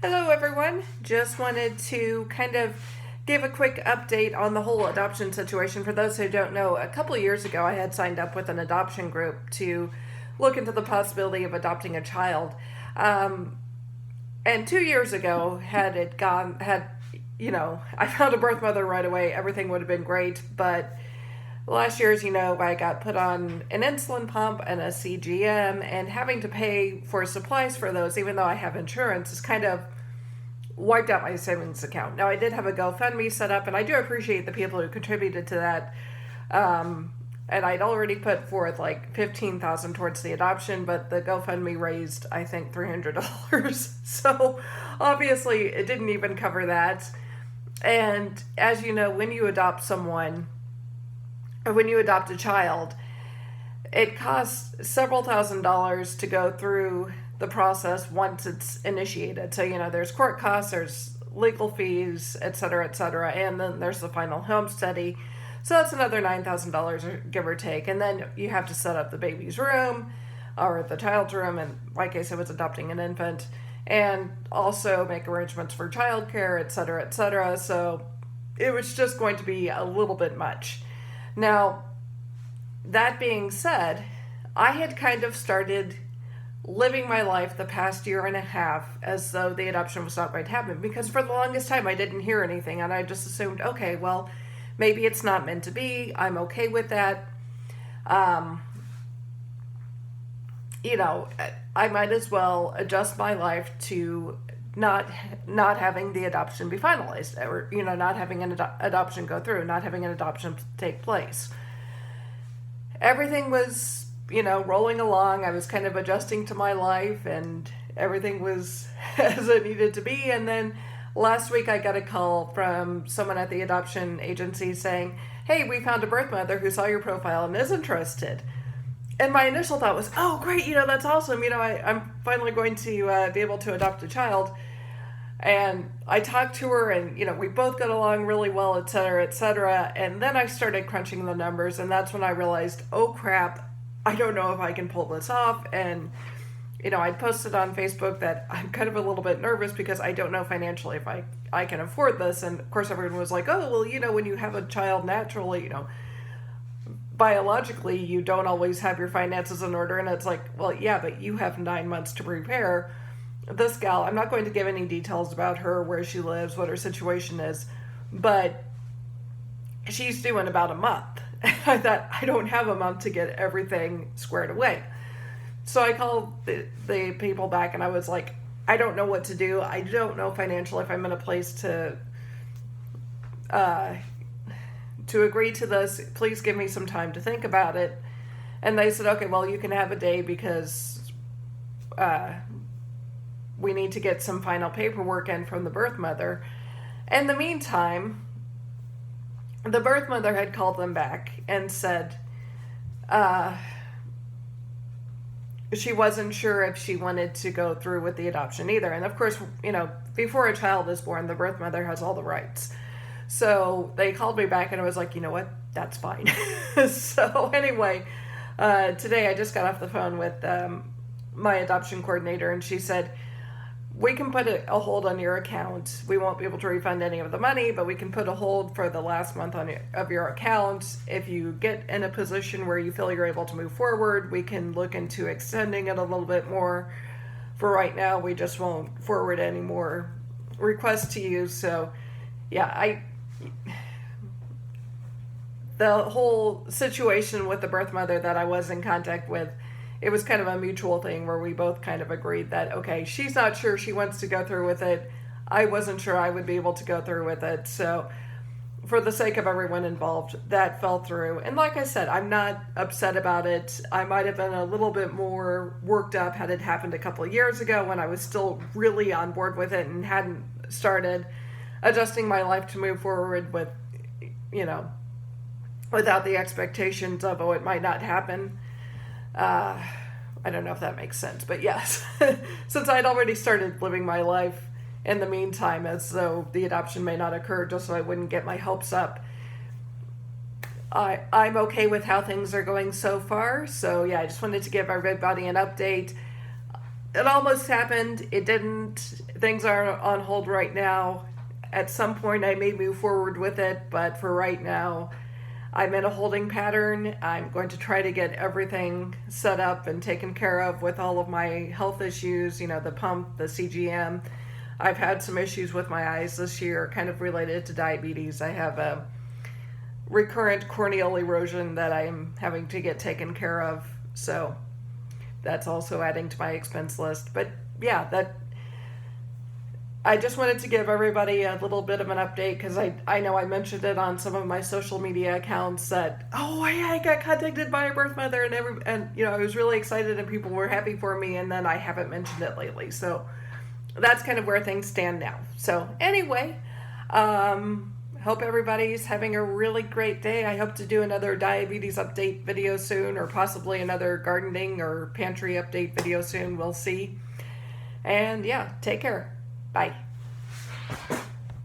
Hello, everyone. Just wanted to kind of give a quick update on the whole adoption situation. For those who don't know, a couple of years ago, I had signed up with an adoption group to look into the possibility of adopting a child. Um, and 2 years ago, I found a birth mother right away, everything would have been great. But last year, as you know, I got put on an insulin pump and a CGM, and having to pay for supplies for those, even though I have insurance, is kind of wiped out my savings account. Now, I did have a GoFundMe set up, and I do appreciate the people who contributed to that. And I'd already put forth like 15,000 towards the adoption, but the GoFundMe raised, I think, $300. So obviously, it didn't even cover that. And as you know, when you adopt someone, or when you adopt a child, it costs several $1,000s to go through the process once it's initiated. So, there's court costs, there's legal fees, et cetera, and then there's the final home study. So that's another $9,000, give or take. And then you have to set up the baby's room or the child's room, and like I said, was adopting an infant, and also make arrangements for childcare, et cetera, et cetera. So it was just going to be a little bit much. Now, that being said, I had kind of started living my life the past year and a half as though the adoption was not going to happen, because for the longest time I didn't hear anything, and I just assumed, okay, well, maybe it's not meant to be. I'm okay with that. Um, I might as well adjust my life to not having the adoption be finalized, or not having an adoption go through, not having an adoption take place. Everything was, rolling along. I was kind of adjusting to my life, and everything was as it needed to be. And then last week, I got a call from someone at the adoption agency saying, "Hey, we found a birth mother who saw your profile and is interested." And my initial thought was, "Oh, great! That's awesome. I'm finally going to be able to adopt a child." And I talked to her, and we both got along really well, et cetera, et cetera. And then I started crunching the numbers, and that's when I realized, oh crap, I don't know if I can pull this off. And I posted on Facebook that I'm kind of a little bit nervous because I don't know financially if I can afford this. And of course, everyone was like, "Oh, well, when you have a child naturally, biologically, you don't always have your finances in order." And it's like, well, yeah, but you have 9 months to prepare. This gal, I'm not going to give any details about her, where she lives, what her situation is, but she's due in about a month. I thought, I don't have a month to get everything squared away. So I called the people back, and I was like, I don't know what to do. I don't know financially if I'm in a place uh, to agree to this. Please give me some time to think about it. And they said, okay, well, you can have a day because we need to get some final paperwork in from the birth mother. In the meantime, the birth mother had called them back and said she wasn't sure if she wanted to go through with the adoption either. And of course, before a child is born, the birth mother has all the rights. So they called me back, and I was like, you know what? That's fine. So anyway, today I just got off the phone with my adoption coordinator, and she said, we can put a hold on your account. We won't be able to refund any of the money, but we can put a hold for the last month of your account. If you get in a position where you feel you're able to move forward, we can look into extending it a little bit more. For right now, we just won't forward any more requests to you. So, yeah, the whole situation with the birth mother that I was in contact with, it was kind of a mutual thing where we both kind of agreed that, okay, she's not sure she wants to go through with it. I wasn't sure I would be able to go through with it. So for the sake of everyone involved, that fell through. And like I said, I'm not upset about it. I might have been a little bit more worked up had it happened a couple of years ago when I was still really on board with it and hadn't started adjusting my life to move forward with, without the expectations of, oh, it might not happen. I don't know if that makes sense, but yes, since I'd already started living my life in the meantime as though the adoption may not occur, just so I wouldn't get my hopes up, I'm okay with how things are going so far. So yeah, I just wanted to give everybody an update. It almost happened. It didn't. things are on hold right now. At some point, I may move forward with it, but for right now, I'm in a holding pattern. I'm going to try to get everything set up and taken care of with all of my health issues, the pump, the CGM. I've had some issues with my eyes this year, kind of related to diabetes. I have a recurrent corneal erosion that I'm having to get taken care of. So that's also adding to my expense list. But yeah, I just wanted to give everybody a little bit of an update because I know I mentioned it on some of my social media accounts that, I got contacted by a birth mother and I was really excited and people were happy for me, and then I haven't mentioned it lately. So that's kind of where things stand now. So anyway, hope everybody's having a really great day. I hope to do another diabetes update video soon, or possibly another gardening or pantry update video soon. We'll see. And yeah, take care. Bye.